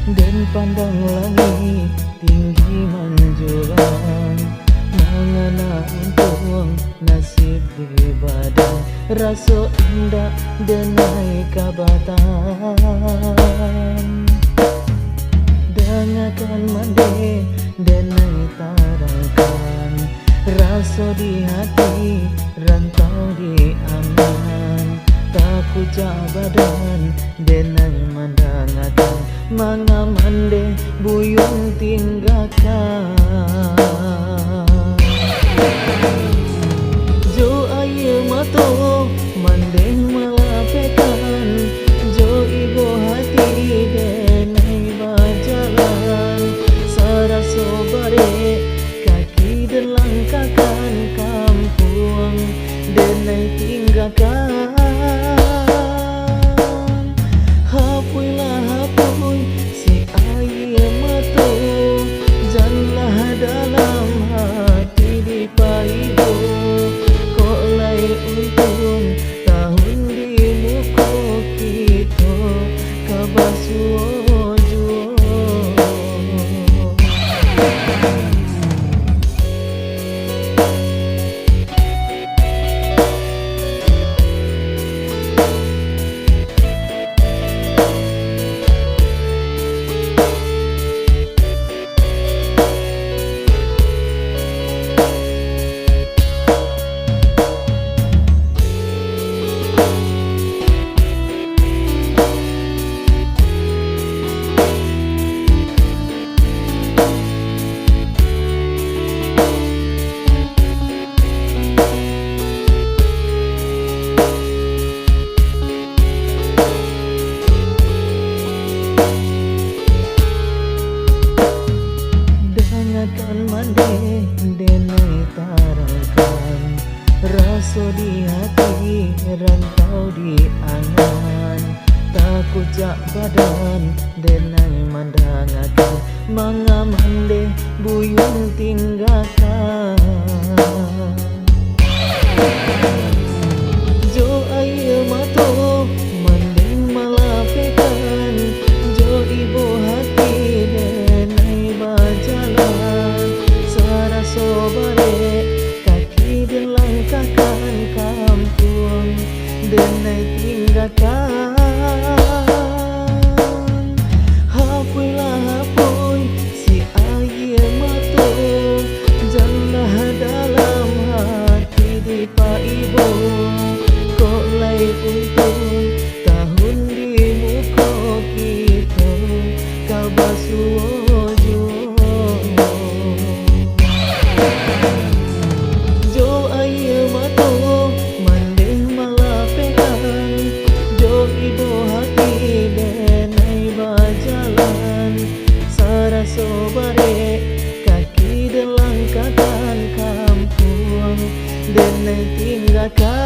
Dan pandang langit tinggi menjulang, mengena untung nasib di badan, rasa indah denai kabatan. Dengarkan mandi denai tarangkan, rasa di hati rantau di angan. Takut badan denai mandangakan, manga mande buyung tinggalkan. Jo aye mato mandeng malapekan, jo ibu hati denai berjalan. Saraso bare kaki delangkakan, kampung denai tinggalkan. Hapuilah hapui si aye mato, janganlah dalam hati dipaido. Kok lai untung tahun di muka kita kabasuo juo. Dengarkan mandi denai tarangkan, rasa di hati rantau di angan. Takut badan denai mandangakan, manga mandi buyung tinggalkan. Jo aye mato mending malapekan, jo ibu hati denai berjalan. Saraso bare kaki delangkakan, kampung denai tinggalkan. Hapuilah hapui si aye mato, janganlah dalam hati dipaibo. Kok lai untung tahun di muka kita kabasuo juo. Jo aye mato mandeng malapekan, jo ibu hati denai berjalan. Saraso bare kaki delangkakan, kampung denai tinggalkan.